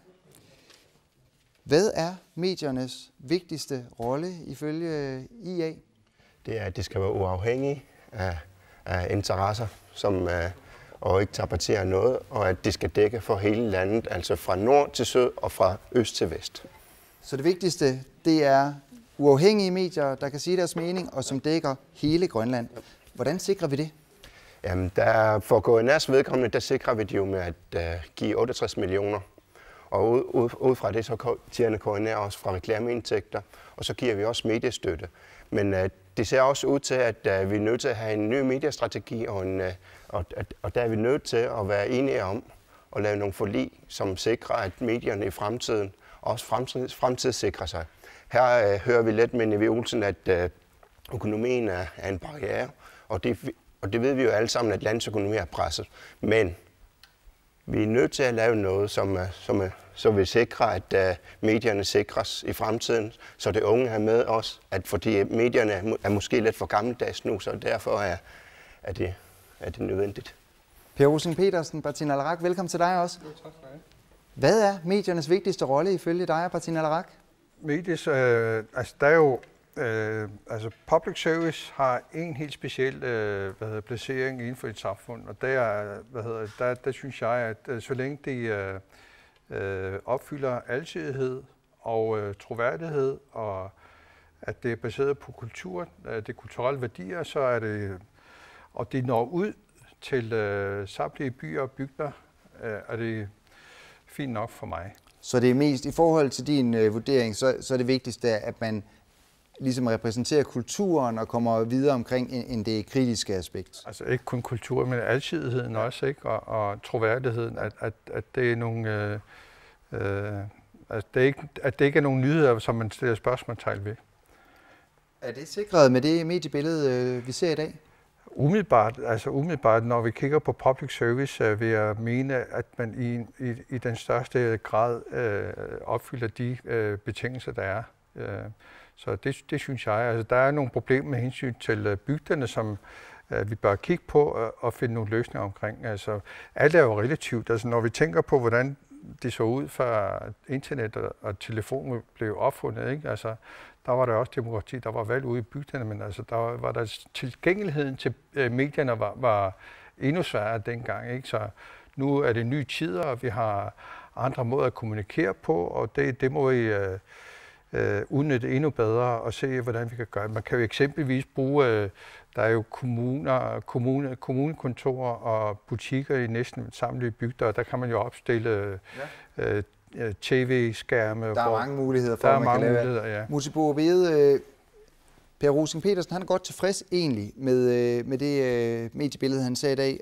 Hvad er mediernes vigtigste rolle ifølge IA? Det er, at det skal være uafhængige af interesser, og ikke tager parti af noget, og at det skal dække for hele landet, altså fra nord til syd og fra øst til vest. Så det vigtigste, det er uafhængige medier, der kan sige deres mening, og som dækker hele Grønland. Hvordan sikrer vi det? Jamen, for KNR's vedkommende, der sikrer vi det jo med at give 68 millioner. Og ud fra det, så tjener KNR også fra reklameindtægter, og så giver vi også mediestøtte. Men det ser også ud til, at vi er nødt til at have en ny mediestrategi, og der er vi nødt til at være enige om at lave nogle forlig, som sikrer, at medierne i fremtiden også fremtidssikrer sig. Her hører vi lidt med Nivi Olsen, at økonomien er en barriere, og det ved vi jo alle sammen, at landets økonomi er presset. Men vi er nødt til at lave noget, som vil sikre, at medierne sikres i fremtiden, så det unge er med os. Fordi medierne er måske lidt for gammeldags nu, så derfor er det nødvendigt. Per Rosing Petersen, Bertin Alarak, velkommen til dig også. Tak for det. Hvad er mediernes vigtigste rolle ifølge dig, Bertin Alarak? Der er jo public service har en helt speciel placering inden for et samfund, og der synes jeg, at så længe de opfylder alsidighed og troværdighed, og at det er baseret på kultur, det kulturelle værdier, så er det, og det når ud til samtlige byer og bygder, er det fint nok for mig. Så det er mest, i forhold til din vurdering, så er det vigtigste, at man ligesom repræsenterer kulturen og kommer videre omkring end det kritiske aspekt? Altså ikke kun kultur, men alsidigheden også, ikke? Og troværdigheden, at det er nogle, at det ikke er nogle nyheder, som man stiller spørgsmålstegn ved. Er det sikret med det mediebillede, vi ser i dag? Umiddelbart, når vi kigger på public service, vil jeg mene, at man i den største grad opfylder de betingelser, der er. Så det synes jeg. Altså, der er nogle problemer med hensyn til bygderne, som vi bør kigge på og finde nogle løsninger omkring. Altså, alt er jo relativt. Altså, når vi tænker på, hvordan det så ud, før internet og telefon blev opfundet, ikke? Altså, der var der også demokrati, der var valg ude i bygderne, men altså, der var der tilgængeligheden til medierne var endnu sværere dengang, ikke? Så nu er det nye tider, og vi har andre måder at kommunikere på, og det må vi udnytte endnu bedre og se, hvordan vi kan gøre det. Man kan jo eksempelvis bruge, der er jo kommunekontorer og butikker i næsten samtlige bygder, og der kan man jo opstille tv-skærme. Der er mange muligheder for, at man kan lave. Ja. Muti Boervede, Per Rosing Petersen, han er godt tilfreds egentlig med det mediebillede, han sagde i dag.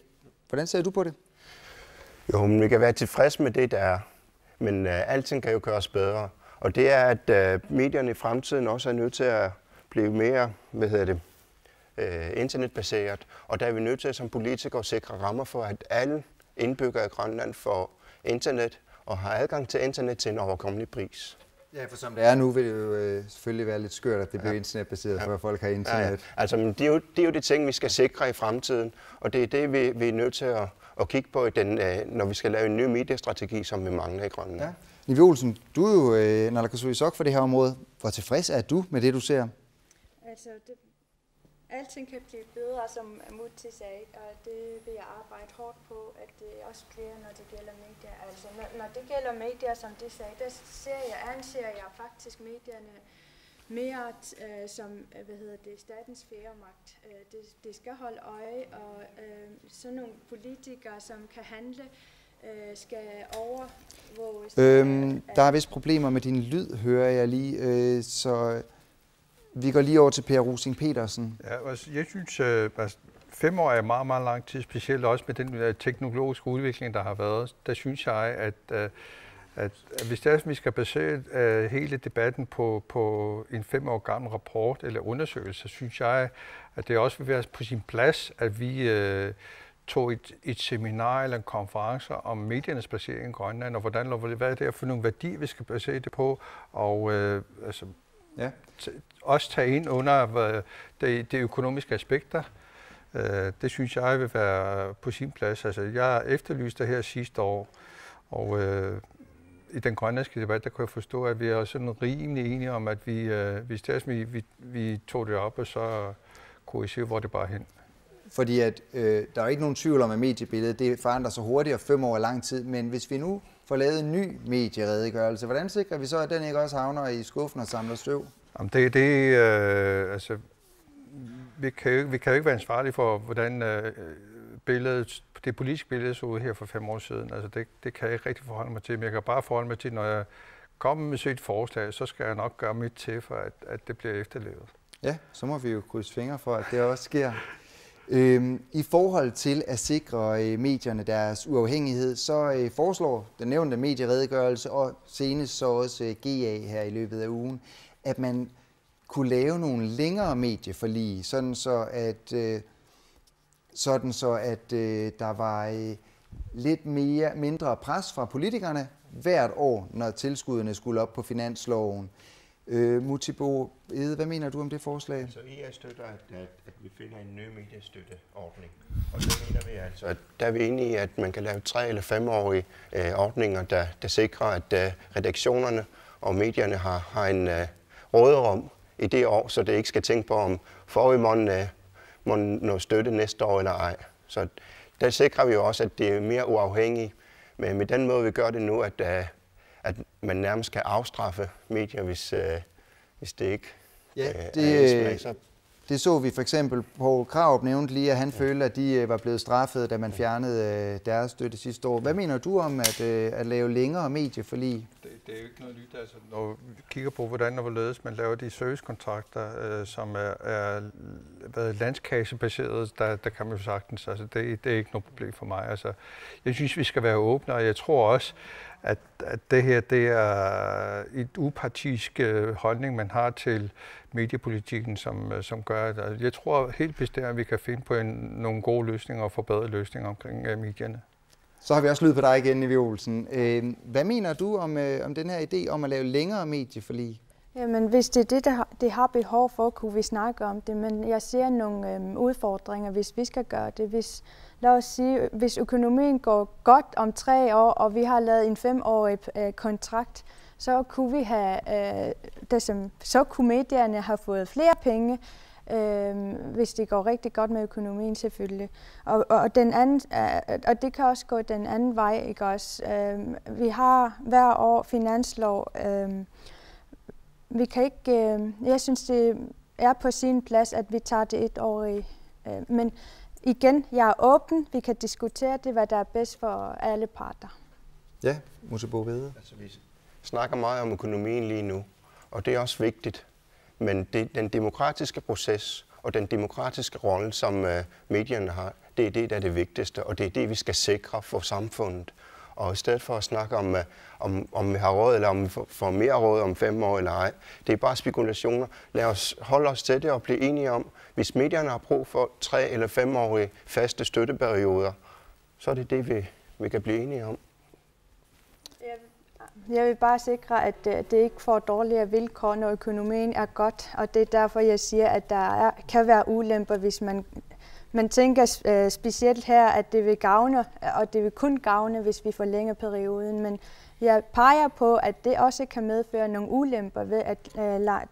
Hvordan ser du på det? Jo, men vi kan være tilfreds med det, der er. Men alting kan jo gøres bedre. Og det er, at medierne i fremtiden også er nødt til at blive mere, internetbaseret. Og der er vi nødt til som politikere at sikre rammer for, at alle indbyggere i Grønland får internet og har adgang til internet til en overkommelig pris. Ja, for som det er nu, vil det jo selvfølgelig være lidt skørt, at det bliver internetbaseret, for at folk har internet. Ja. Altså, men det er jo de ting, vi skal sikre i fremtiden, og det er det, vi er nødt til at kigge på, når vi skal lave en ny mediestrategi, som vi mangler i Grønland. Ja. Nivi Olsen, du er jo naalakkersuisoq for det her område. Hvor tilfreds er du med det, du ser? Altså, alting kan blive bedre, som Muti sagde, og det vil jeg arbejde hårdt på, at det også bliver, når det gælder medier. Altså, når det gælder medier, som de sagde, der anser jeg faktisk medierne mere som, statens færemagt. Det skal holde øje, og sådan nogle politikere, som kan handle, skal overvåges. Der er vist problemer med din lyd, hører jeg lige, så vi går lige over til Per Rosing Petersen. Ja, altså, jeg synes, 5 år er meget, meget lang tid, specielt også med den teknologiske udvikling, der har været. Der synes jeg, at hvis vi skal basere hele debatten på en 5 år gammel rapport eller undersøgelse, så synes jeg, at det også vil være på sin plads, at vi tog et seminar eller en konference om mediernes placering i Grønland, og hvad er det for nogle værdier, vi skal basere det på, og også tage ind under de økonomiske aspekter, Det synes jeg vil være på sin plads. Altså, jeg efterlyste det her sidste år, og i den grønlandske debat, der kunne jeg forstå, at vi er sådan rimelig enige om, at vi tog det op, og så kunne I se, hvor det bare hen. Fordi at, der er ikke nogen tvivl om, at mediebilledet det forandrer sig hurtigt, 5 år er lang tid, men hvis vi nu får lavet en ny medieredegørelse, hvordan sikrer vi så, at den ikke også havner i skuffen og samler støv? Jamen altså, vi kan jo ikke være ansvarlige for, hvordan det politiske billede så ud her for 5 år siden. Altså, det kan jeg ikke rigtig forholde mig til, men jeg kan bare forholde mig til, når jeg kommer med sit forslag, så skal jeg nok gøre mit til, for at det bliver efterlevet. Ja, så må vi jo krydse fingre for, at det også sker. I forhold til at sikre medierne deres uafhængighed, så foreslår den nævnte medieredegørelse og senest så også GA her i løbet af ugen, at man kunne lave nogle længere medieforlig, sådan så at der var lidt mindre pres fra politikerne hvert år, når tilskuddene skulle op på finansloven. Mutibo Ede, hvad mener du om det forslag? Altså, IA støtter, at vi finder en ny mediestøtteordning. Og så mener vi altså, at der er vi enige i, at man kan lave 3- eller 5-årige ordninger, der sikrer, at redaktionerne og medierne har en råderum i det år, så det ikke skal tænke på, om forrige måned noget støtte næste år eller ej. Så der sikrer vi jo også, at det er mere uafhængigt. Men med den måde, vi gør det nu, at man nærmest kan afstraffe medier, hvis det ikke det så vi for eksempel. Poul Krarup nævnte lige, at han følte, at de var blevet straffet, da man fjernede deres støtte sidste år. Hvad mener du om at lave længere medieforlig? Det er jo ikke noget nyt. Altså, når vi kigger på, hvordan og hvorledes man laver de servicekontrakter, som er landskassebaseret, der kan man jo sagtens. Altså, det er ikke noget problem for mig. Altså, jeg synes, vi skal være åbne, og jeg tror også, at det her det er et upartisk holdning, man har til mediepolitikken, som gør det. Jeg tror helt bestemt, at vi kan finde på nogle gode løsninger og forbedre løsninger omkring medierne. Så har vi også lyd på dig igen, Nivi Olsen. Hvad mener du om den her idé om at lave længere medieforlig? Jamen, hvis det er det, det har behov for, kunne vi snakke om det, men jeg ser nogle udfordringer, hvis vi skal gøre det. Lad os sige, hvis økonomien går godt om 3 år, og vi har lavet en 5-årig kontrakt, så kunne vi have, så kunne medierne have fået flere penge, hvis det går rigtig godt med økonomien selvfølgelig. Og det kan også gå den anden vej, ikke også? Vi har hver år finanslov. Vi kan ikke, jeg synes, det er på sin plads, at vi tager det 1 år i. Men igen, jeg er åben. Vi kan diskutere det, hvad der er bedst for alle parter. Ja, Mutibo Ede. Altså, vi snakker meget om økonomien lige nu, og det er også vigtigt. Men den demokratiske proces og den demokratiske rolle, som medierne har, det er det, der er det vigtigste, og det er det, vi skal sikre for samfundet. Og i stedet for at snakke om vi har råd, eller om vi får mere råd om 5 år eller ej, det er bare spekulationer. Lad os holde os til det og blive enige om, hvis medierne har brug for 3- eller 5-årige faste støtteperioder, så er det det, vi kan blive enige om. Jeg vil bare sikre, at det ikke får dårligere vilkår, når økonomien er godt, og det er derfor, jeg siger, at der kan være ulemper, hvis man tænker specielt her, at det vil gavne, og det vil kun gavne, hvis vi forlænger perioden. Men jeg peger på, at det også kan medføre nogle ulemper ved at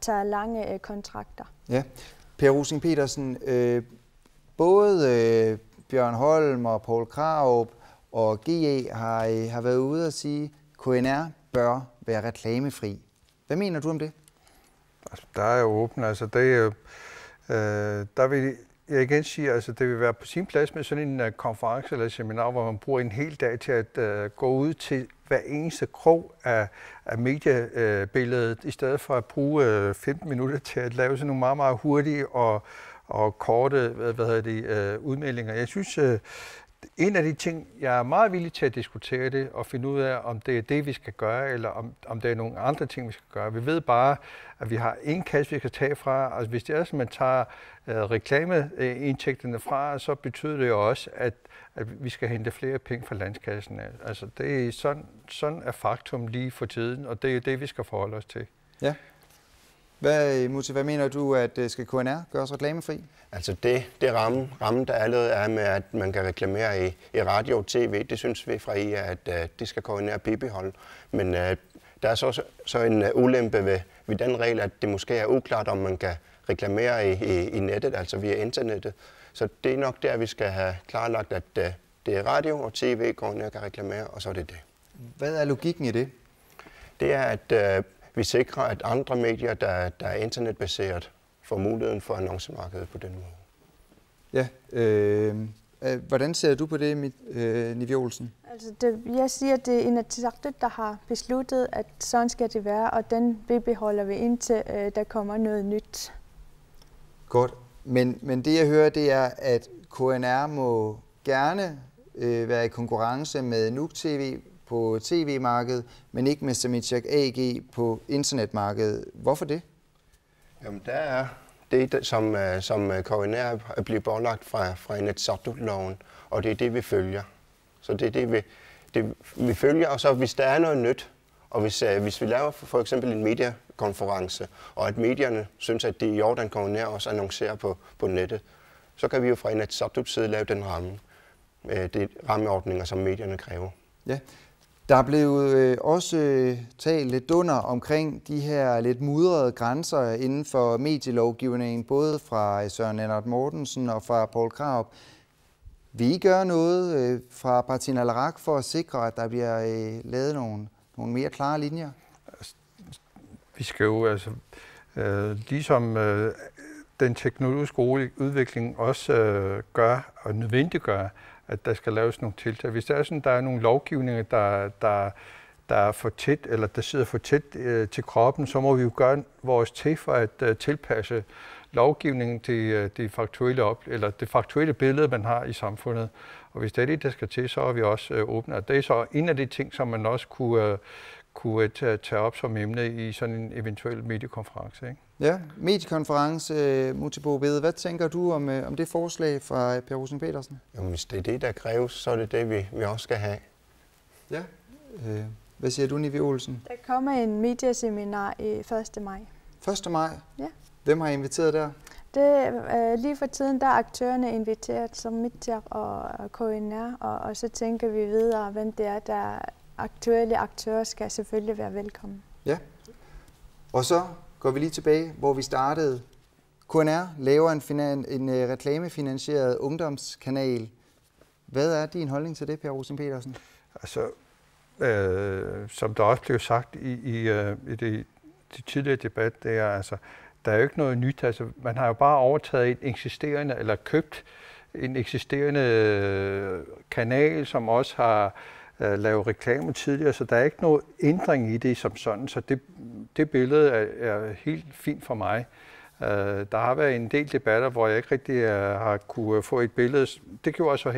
tage lange kontrakter. Ja, Per Rosing Petersen, både Bjørn Holm og Poul Krarup og GA har været ude og sige, at KNR bør være reklamefri. Hvad mener du om det? Altså, der er jo åbent. Altså, der vil jeg igen sige, altså det vil være på sin plads med sådan en konference eller seminar, hvor man bruger en hel dag til at gå ud til hver eneste krog af mediebilledet, i stedet for at bruge 15 minutter til at lave sådan nogle meget, meget hurtige og korte udmeldinger. Jeg synes, en af de ting, jeg er meget villig til at diskutere det og finde ud af, om det er det, vi skal gøre, eller om det er nogle andre ting, vi skal gøre. Vi ved bare, at vi har en kasse, vi skal tage fra. Altså, hvis det er sådan, man tager reklameindtægterne fra, så betyder det jo også, at vi skal hente flere penge fra landskassen. Altså, det er sådan er faktum lige for tiden, og det er det, vi skal forholde os til. Ja. Hvad mener du, at skal KNR gøres reklamefri? Altså det ramme, der allerede er med, at man kan reklamere i radio og tv, det synes vi fra IA, at det skal KNR bibeholde. Men der er så en ulempe ved den regel, at det måske er uklart, om man kan reklamere i nettet, altså via internettet. Så det er nok der, vi skal have klarlagt, at det er radio og tv, KNR kan reklamere, og så er det det. Hvad er logikken i det? Det er, at vi sikrer, at andre medier, der er internetbaseret, får muligheden for annoncemarkedet på den måde. Ja, hvordan ser du på det, Nivi Olsen? Altså jeg siger, at det er Inatsisartut, der har besluttet, at sådan skal det være, og den beholder vi indtil der kommer noget nyt. Godt, men det jeg hører, det er, at KNR må gerne være i konkurrence med Nuuk TV på tv-markedet, men ikke med Samitsiaq AG på internetmarkedet. Hvorfor det? Jamen, der er det, som KNR er blevet pålagt fra Inatsisartut-loven, og det er det, vi følger. Så det er det, vi følger, og så hvis der er noget nyt, og hvis vi laver for eksempel en mediekonference, og at medierne synes, at det er i orden, KNR også annoncerer på nettet, så kan vi jo fra Inatsisartuts side lave den ramme, de rammeordninger, som medierne kræver. Ja. Der er blevet også talt lidt dunder omkring de her lidt mudrede grænser inden for medielovgivningen, både fra Søren Lennart Mortensen og fra Poul Krarup. Vil I gøre noget fra Partii Naleraq for at sikre, at der bliver lavet nogle mere klare linjer? Vi skal jo ligesom den teknologiske udvikling også gør og nødvendiggør, at der skal laves nogle tiltag. Hvis der er sådan, der er nogle lovgivninger, der er for tæt, eller der sidder for tæt til kroppen, så må vi jo gøre vores til for at tilpasse lovgivningen til det faktuelle billede, man har i samfundet. Og hvis det er det, der skal til, så er vi også åbne. Og det er så en af de ting, som man også kunne tage op som emne i sådan en eventuel mediekonference. Ikke? Ja, mediekonference, Muttibo Bede. Hvad tænker du om det forslag fra Per Rosen Petersen? Jamen, hvis det er det, der kræves, så er det det, vi også skal have. Ja. Hvad siger du, Nivi Olsen? Der kommer en medieseminar i 1. maj. 1. maj? Ja. Hvem har I inviteret der? Lige for tiden, der er aktørerne inviteret, som Samitsiaq og KNR, og så tænker vi videre, hvem det er, der aktuelle aktører skal selvfølgelig være velkommen. Ja, og så går vi lige tilbage, hvor vi startede. KNR laver en reklamefinansieret ungdomskanal. Hvad er din holdning til det, Per Rosen Petersen? Altså, som der også blev sagt i det tidligere debat, det er altså, der er jo ikke noget nyt. Altså, man har jo bare overtaget et eksisterende, eller købt en eksisterende kanal, som også har lavet reklame tidligere, så der er ikke noget ændring i det som sådan, så det billede er helt fint for mig. Der har været en del debatter, hvor jeg ikke rigtig har kunne få et billede. Det gjorde jeg så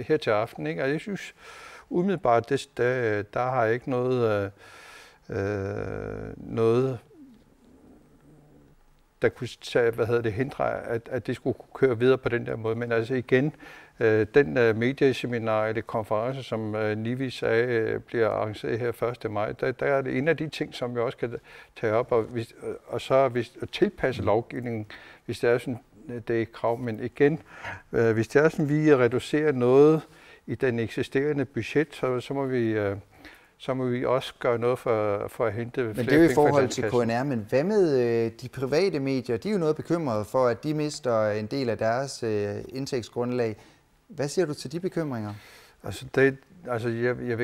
her til aften, ikke? Og jeg synes umiddelbart, der har jeg ikke noget der kunne hindre, at det skulle køre videre på den der måde. Men altså igen, den medieseminar eller konference, som Nivi sagde, bliver arrangeret her 1. maj, der er det en af de ting, som vi også kan tage op, og så tilpasse lovgivningen, hvis det er sådan, det er et krav. Men igen, hvis det er sådan, vi reducerer noget i den eksisterende budget, så må vi også gøre noget for at hente flere penge. Men det er jo i forhold til KNR, men hvad med de private medier? De er jo noget bekymrede for, at de mister en del af deres indtægtsgrundlag. Hvad siger du til de bekymringer? Altså, jeg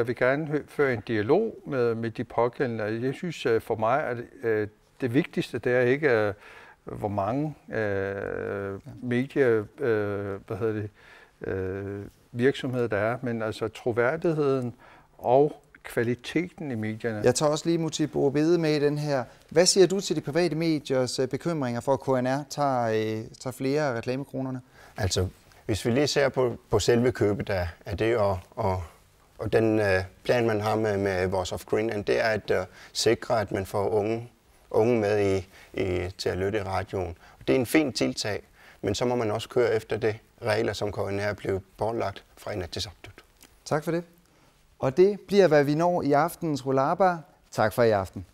vil gerne føre en dialog med de pågældende. Jeg synes for mig, at det vigtigste, det er ikke, hvor mange virksomheder der er, men altså troværdigheden og kvaliteten i medierne. Jeg tager også lige Muttibo Bede med i den her. Hvad siger du til de private mediers bekymringer for, at KNR tager flere af reklamekronerne? Altså, hvis vi lige ser på selve købet af det, og den plan, man har med Voice of Greenland, det er at sikre, at man får unge med til at lytte i radioen. Det er en fin tiltag, men så må man også køre efter det regler, som KNR blev pålagt fra Inatsisartut. Tak for det. Og det bliver, hvad vi når i aftenens Rulaba. Tak for i aften.